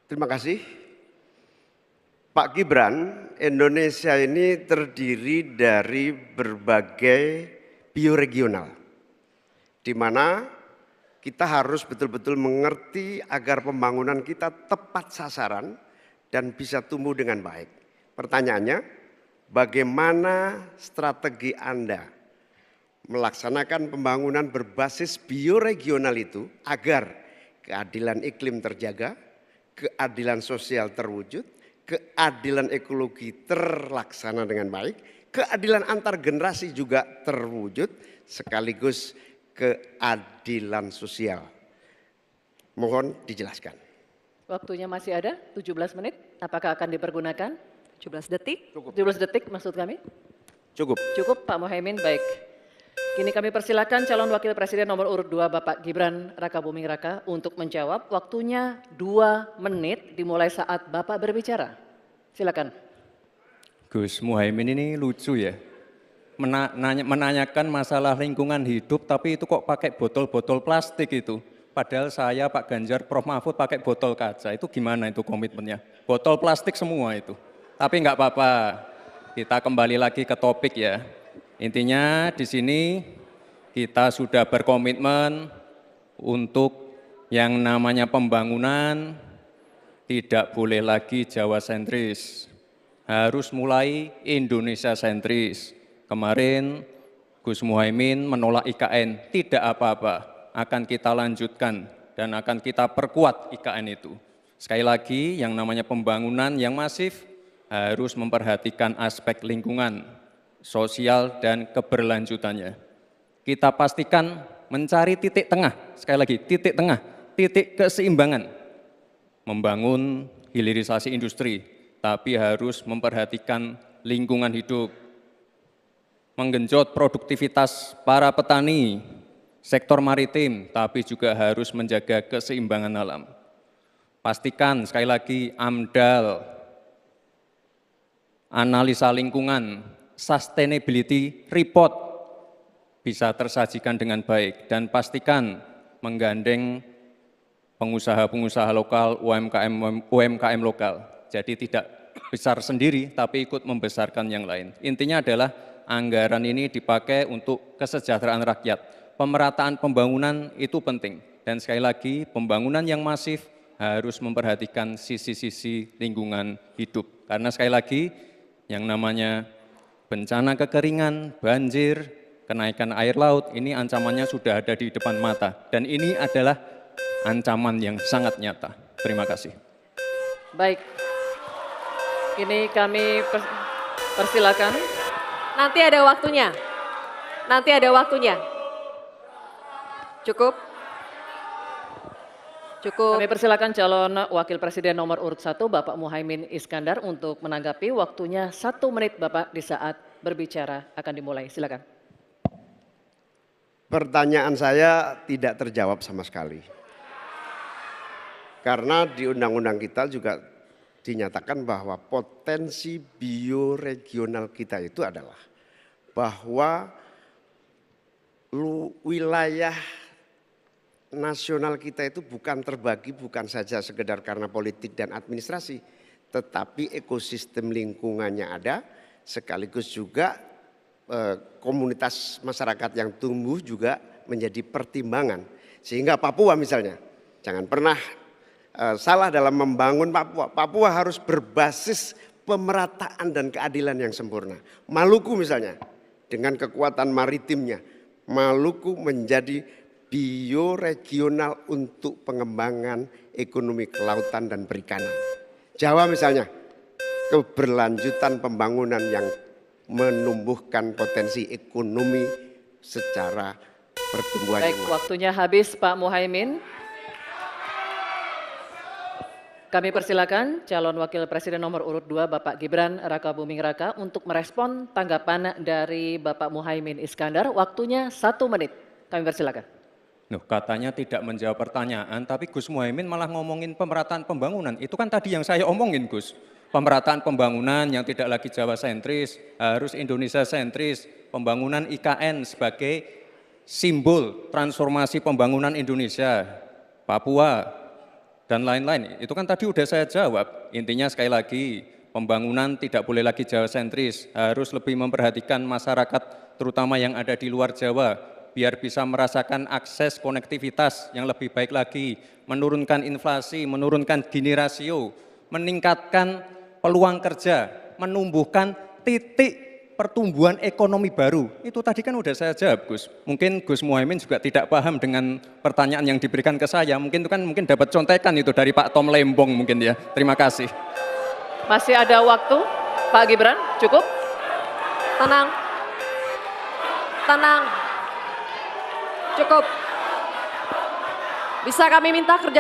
Terima kasih. Pak Gibran, Indonesia ini terdiri dari berbagai bioregional, di mana kita harus betul-betul mengerti agar pembangunan kita tepat sasaran dan bisa tumbuh dengan baik. Pertanyaannya, bagaimana strategi Anda melaksanakan pembangunan berbasis bioregional itu agar keadilan iklim terjaga, keadilan sosial terwujud, keadilan ekologi terlaksana dengan baik, keadilan antar generasi juga terwujud, sekaligus keadilan sosial. Mohon dijelaskan. Waktunya masih ada 17 menit, apakah akan dipergunakan? 17 detik. Cukup. 17 detik maksud kami? Cukup. Cukup Pak Muhaimin, baik. Kini kami persilakan calon wakil presiden nomor urut 2 Bapak Gibran Rakabuming Raka untuk menjawab. Waktunya 2 menit dimulai saat Bapak berbicara. Silakan. Gus Muhaimin ini lucu ya. Menanyakan masalah lingkungan hidup tapi itu kok pakai botol-botol plastik itu. Padahal saya, Pak Ganjar, Prof. Mahfud pakai botol kaca. Itu gimana itu komitmennya? Botol plastik semua itu. Tapi enggak apa-apa. Kita kembali lagi ke topik ya. Intinya di sini kita sudah berkomitmen untuk yang namanya pembangunan tidak boleh lagi Jawa sentris, harus mulai Indonesia sentris. Kemarin Gus Muhaimin menolak IKN, tidak apa-apa, akan kita lanjutkan dan akan kita perkuat IKN itu. Sekali lagi yang namanya pembangunan yang masif harus memperhatikan aspek lingkungan, sosial dan keberlanjutannya. Kita pastikan mencari titik tengah, sekali lagi titik tengah, titik keseimbangan. Membangun hilirisasi industri, tapi harus memperhatikan lingkungan hidup. Menggenjot produktivitas para petani, sektor maritim, tapi juga harus menjaga keseimbangan alam. Pastikan sekali lagi AMDAL, analisa lingkungan, sustainability report bisa tersajikan dengan baik dan pastikan menggandeng pengusaha-pengusaha lokal, UMKM lokal. Jadi tidak besar sendiri tapi ikut membesarkan yang lain. Intinya adalah anggaran ini dipakai untuk kesejahteraan rakyat. Pemerataan pembangunan itu penting dan sekali lagi pembangunan yang masif harus memperhatikan sisi-sisi lingkungan hidup. Karena sekali lagi yang namanya bencana kekeringan, banjir, kenaikan air laut, ini ancamannya sudah ada di depan mata. Dan ini adalah ancaman yang sangat nyata. Terima kasih. Baik, ini kami persilakan. Nanti ada waktunya. Nanti ada waktunya. Cukup. Cukup. Kami persilakan calon wakil presiden nomor urut 1 Bapak Muhaimin Iskandar untuk menanggapi. Waktunya 1 menit Bapak di saat berbicara akan dimulai. Silakan. Pertanyaan saya tidak terjawab sama sekali. Karena di undang-undang kita juga dinyatakan bahwa potensi bioregional kita itu adalah bahwa wilayah nasional kita itu bukan terbagi bukan saja sekedar karena politik dan administrasi, tetapi ekosistem lingkungannya ada, sekaligus juga komunitas masyarakat yang tumbuh juga menjadi pertimbangan. Sehingga Papua misalnya, jangan pernah salah dalam membangun Papua. Papua harus berbasis pemerataan dan keadilan yang sempurna. Maluku misalnya, dengan kekuatan maritimnya, Maluku menjadi bioregional untuk pengembangan ekonomi kelautan dan perikanan. Jawa misalnya, keberlanjutan pembangunan yang menumbuhkan potensi ekonomi secara pertumbuhan. Baik, waktunya habis Pak Muhaimin. Kami persilakan calon wakil presiden nomor urut 2 Bapak Gibran Rakabuming Raka untuk merespon tanggapan dari Bapak Muhaimin Iskandar. Waktunya 1 menit. Kami persilakan. Loh, katanya tidak menjawab pertanyaan, tapi Gus Muhaimin malah ngomongin pemerataan pembangunan. Itu kan tadi yang saya omongin, Gus. Pemerataan pembangunan yang tidak lagi Jawa sentris, harus Indonesia sentris. Pembangunan IKN sebagai simbol transformasi pembangunan Indonesia. Papua, dan lain-lain. Itu kan tadi udah saya jawab. Intinya sekali lagi, pembangunan tidak boleh lagi Jawa sentris, harus lebih memperhatikan masyarakat terutama yang ada di luar Jawa, biar bisa merasakan akses konektivitas yang lebih baik lagi, menurunkan inflasi, menurunkan Gini rasio, meningkatkan peluang kerja, menumbuhkan titik pertumbuhan ekonomi baru. Itu tadi kan udah saya jawab, Gus. Mungkin Gus Muhaimin juga tidak paham dengan pertanyaan yang diberikan ke saya. Mungkin itu kan dapat contekan itu dari Pak Tom Lembong mungkin ya. Terima kasih. Masih ada waktu, Pak Gibran, cukup? Tenang. Tenang. Cukup. Bisa kami minta kerja